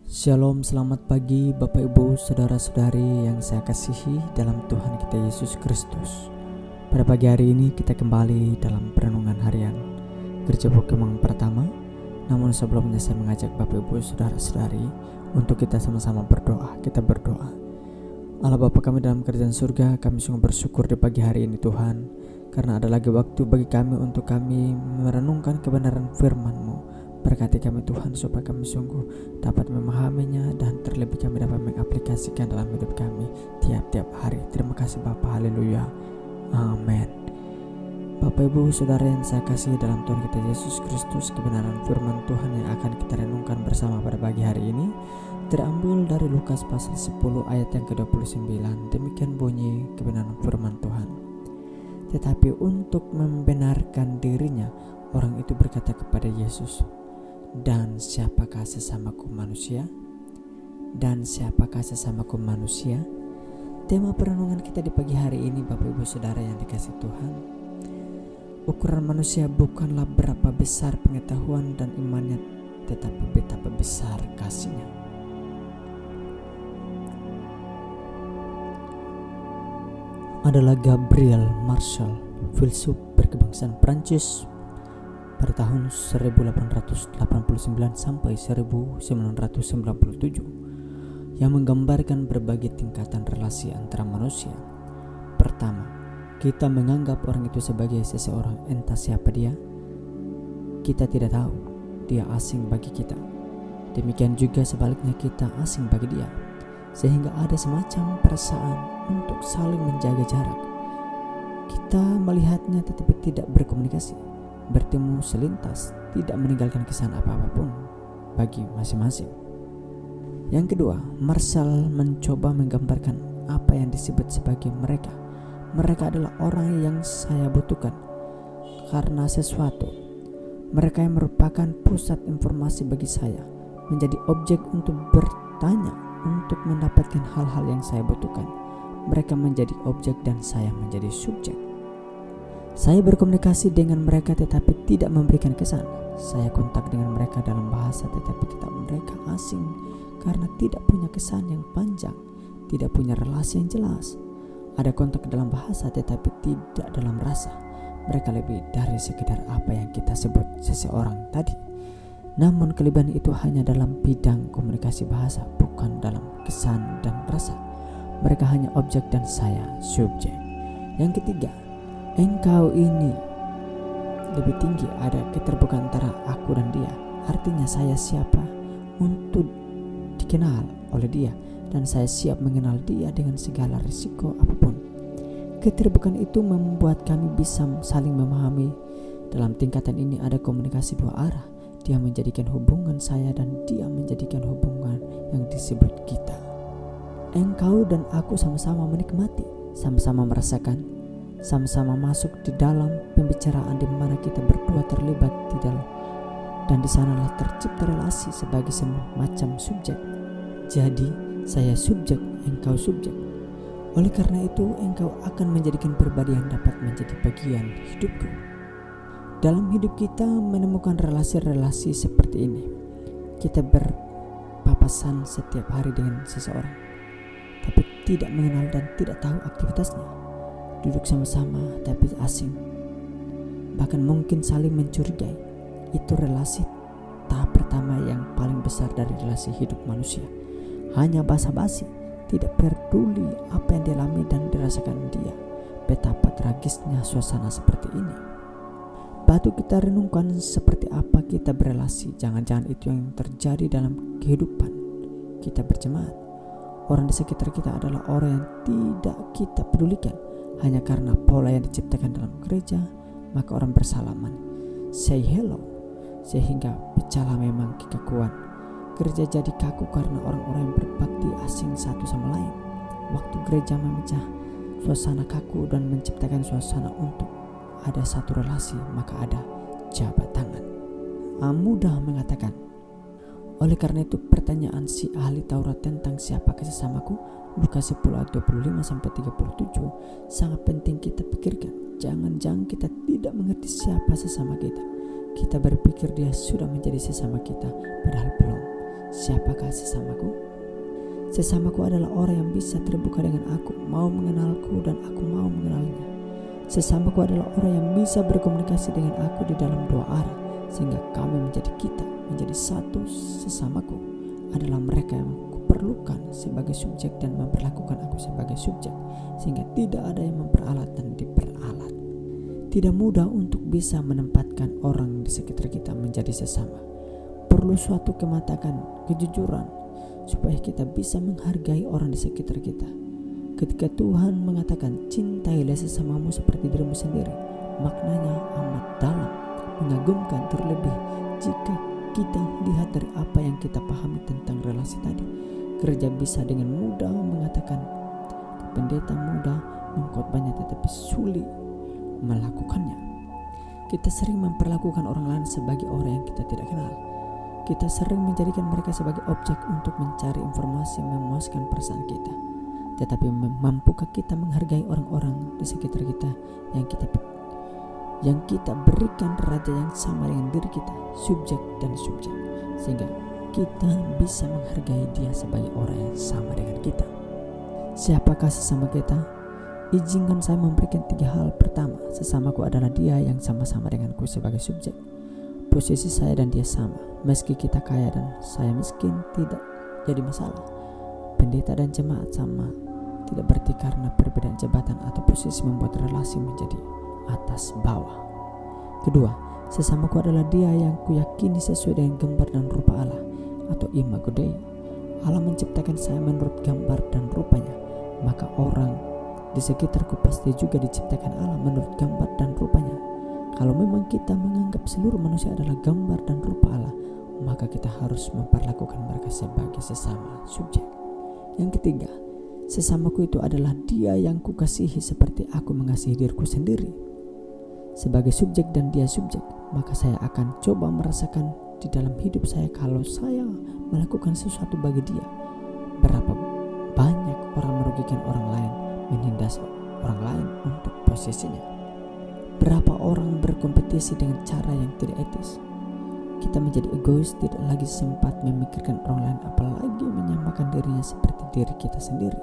Shalom, selamat pagi Bapak Ibu, Saudara-saudari yang saya kasihi dalam Tuhan kita Yesus Kristus. Pada pagi hari ini kita kembali dalam perenungan harian Gereja Pokemon pertama. Namun sebelumnya saya mengajak Bapak Ibu, Saudara-saudari untuk kita sama-sama berdoa. Kita berdoa. Allah Bapa kami dalam kerajaan surga, kami sungguh bersyukur di pagi hari ini Tuhan, karena ada lagi waktu bagi kami untuk kami merenungkan kebenaran firman-Mu. Berkati kami Tuhan supaya kami sungguh dapat memahaminya dan terlebih kami dapat mengaplikasikan dalam hidup kami tiap-tiap hari. Terima kasih Bapa, haleluya, amin. Bapak Ibu Saudara yang saya kasihi dalam Tuhan kita Yesus Kristus, kebenaran firman Tuhan yang akan kita renungkan bersama pada pagi hari ini terambil dari Lukas pasal 10 ayat yang ke-29. Demikian bunyi kebenaran firman Tuhan. Tetapi untuk membenarkan dirinya, orang itu berkata kepada Yesus, "Dan siapakah sesamaku manusia? Dan siapakah sesamaku manusia?" Tema perenungan kita di pagi hari ini Bapak Ibu Saudara yang dikasih Tuhan, ukuran manusia bukanlah berapa besar pengetahuan dan imannya, tetapi betapa besar kasihnya. Adalah Gabriel Marshall, filsuf berkebangsaan Prancis pada tahun 1889 sampai 1997 yang menggambarkan berbagai tingkatan relasi antara manusia. Pertama, kita menganggap orang itu sebagai seseorang, entah siapa dia. Kita tidak tahu, dia asing bagi kita. Demikian juga sebaliknya, kita asing bagi dia, sehingga ada semacam perasaan untuk saling menjaga jarak. Kita melihatnya tetapi tidak berkomunikasi, bertemu selintas, tidak meninggalkan kesan apa-apun bagi masing-masing. Yang kedua, Marshall mencoba menggambarkan apa yang disebut sebagai mereka. Mereka adalah orang yang saya butuhkan karena sesuatu. Mereka yang merupakan pusat informasi bagi saya, menjadi objek untuk bertanya untuk mendapatkan hal-hal yang saya butuhkan. Mereka menjadi objek dan saya menjadi subjek. Saya berkomunikasi dengan mereka tetapi tidak memberikan kesan. Saya kontak dengan mereka dalam bahasa tetapi tetap mereka asing karena tidak punya kesan yang panjang, tidak punya relasi yang jelas. Ada kontak dalam bahasa tetapi tidak dalam rasa. Mereka lebih dari sekedar apa yang kita sebut seseorang tadi. Namun kelebihan itu hanya dalam bidang komunikasi bahasa, bukan dalam kesan dan rasa. Mereka hanya objek dan saya subjek. Yang ketiga, engkau ini lebih tinggi, ada keterbukaan antara aku dan dia. Artinya saya siapa untuk dikenal oleh dia, dan saya siap mengenal dia dengan segala risiko apapun. Keterbukaan itu membuat kami bisa saling memahami. Dalam tingkatan ini ada komunikasi dua arah. Dia menjadikan hubungan saya dan dia menjadikan hubungan yang disebut kita. Engkau dan aku sama-sama menikmati, sama-sama merasakan, sama-sama masuk di dalam pembicaraan di mana kita berdua terlibat di dalam, dan di sanalah tercipta relasi sebagai semacam subjek. Jadi saya subjek, engkau subjek. Oleh karena itu engkau akan menjadikan pribadi yang dapat menjadi bagian hidupku. Dalam hidup kita menemukan relasi-relasi seperti ini. Kita berpapasan setiap hari dengan seseorang, tapi tidak mengenal dan tidak tahu aktivitasnya. Duduk sama-sama tapi asing, bahkan mungkin saling mencurigai. Itu relasi tahap pertama yang paling besar dari relasi hidup manusia. Hanya basa-basi, tidak peduli apa yang dialami dan dirasakan dia. Betapa tragisnya suasana seperti ini. Patut kita renungkan seperti apa kita berelasi. Jangan-jangan itu yang terjadi dalam kehidupan kita berjemaat. Orang di sekitar kita adalah orang yang tidak kita pedulikan. Hanya karena pola yang diciptakan dalam gereja, maka orang bersalaman, say hello, sehingga pecahlah memang kekakuan. Gereja jadi kaku karena orang-orang yang berbakti asing satu sama lain. Waktu gereja memecah suasana kaku dan menciptakan suasana untuk ada satu relasi, maka ada jabat tangan. Mudah mengatakan. Oleh karena itu pertanyaan si ahli Taurat tentang siapakah sesamaku, Lukas 10 ayat 25-37 sangat penting kita pikirkan. Jangan-jangan kita tidak mengerti siapa sesama kita. Kita berpikir dia sudah menjadi sesama kita, padahal belum. siapakah sesamaku? Sesamaku adalah orang yang bisa terbuka dengan aku, mau mengenalku dan aku mau mengenalnya. Sesamaku adalah orang yang bisa berkomunikasi dengan aku di dalam dua arah, sehingga kami menjadi kita, menjadi satu. Sesamaku adalah mereka yang kuperlukan sebagai subjek dan memperlakukan aku sebagai subjek, sehingga tidak ada yang memperalat dan diperalat. Tidak mudah untuk bisa menempatkan orang di sekitar kita menjadi sesama. Perlu suatu kematangan, kejujuran, supaya kita bisa menghargai orang di sekitar kita. Ketika Tuhan mengatakan cintailah sesamamu seperti dirimu sendiri, maknanya amat dalam, mengagumkan, terlebih jika kita lihat dari apa yang kita pahami tentang relasi tadi. Gereja bisa dengan mudah mengatakan, pendeta mudah mengkhotbahnya tetapi sulit melakukannya. Kita sering memperlakukan orang lain sebagai orang yang kita tidak kenal. Kita sering menjadikan mereka sebagai objek untuk mencari informasi yang memuaskan perasaan kita. Tetapi mampukah kita menghargai orang-orang di sekitar kita yang kita berikan raja yang sama dengan diri kita, subjek dan subjek, sehingga kita bisa menghargai dia sebagai orang yang sama dengan kita. Siapakah sesama kita? Izinkan saya memberikan 3 hal. Pertama, sesamaku adalah dia yang sama-sama denganku sebagai subjek. Posisi saya dan dia sama, meski kita kaya dan saya miskin tidak jadi masalah. Pendeta dan jemaat sama, tidak berarti karena perbedaan jabatan atau posisi membuat relasi menjadi atas bawah. Kedua, sesamaku adalah dia yang kuyakini sesuai dengan gambar dan rupa Allah atau imago Dei. Allah menciptakan saya menurut gambar dan rupanya, maka orang di sekitarku pasti juga diciptakan Allah menurut gambar dan rupanya. Kalau memang kita menganggap seluruh manusia adalah gambar dan rupa Allah, maka kita harus memperlakukan mereka sebagai sesama subjek. Yang ketiga, sesamaku itu adalah dia yang kukasihi seperti aku mengasihi diriku sendiri. Sebagai subjek dan dia subjek, maka saya akan coba merasakan di dalam hidup saya kalau saya melakukan sesuatu bagi dia. Berapa banyak orang merugikan orang lain, menindas orang lain untuk posisinya. Berapa orang berkompetisi dengan cara yang tidak etis. Kita menjadi egois, tidak lagi sempat memikirkan orang lain, apalagi menyamakan dirinya seperti diri kita sendiri.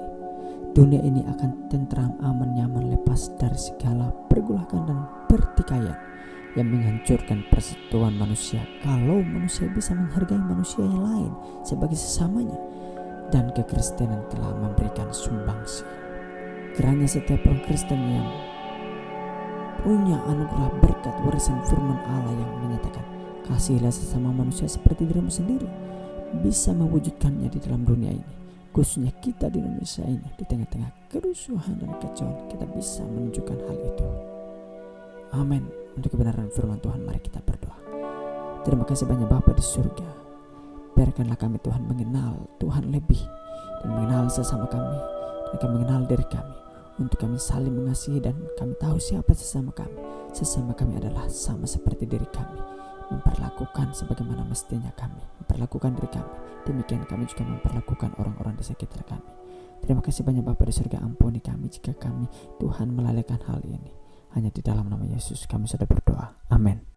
Dunia ini akan tentram, aman, nyaman, lepas dari segala pergolakan dan pertikaian yang menghancurkan persatuan manusia. Kalau manusia bisa menghargai manusia yang lain sebagai sesamanya, dan kekristenan telah memberikan sumbangsi. Kiranya setiap orang Kristen yang punya anugerah berkat warisan firman Allah yang menyatakan kasihilah sesama manusia seperti dirimu sendiri, bisa mewujudkannya di dalam dunia ini, khususnya kita di Indonesia ini. Di tengah-tengah kerusuhan dan kekacauan, kita bisa menunjukkan hal itu. Amin. Untuk kebenaran firman Tuhan, mari kita berdoa. Terima kasih banyak Bapa di surga. Biarkanlah kami Tuhan mengenal Tuhan lebih dan mengenal sesama kami, dan kami mengenal diri kami, untuk kami saling mengasihi dan kami tahu siapa sesama kami. Sesama kami adalah sama seperti diri kami, memperlakukan sebagaimana mestinya kami memperlakukan diri kami. Demikian kami juga memperlakukan orang-orang di sekitar kami. Terima kasih banyak Bapa di surga. Ampuni kami jika kami Tuhan melalaikan hal ini. Hanya di dalam nama Yesus kami sudah berdoa. Amin.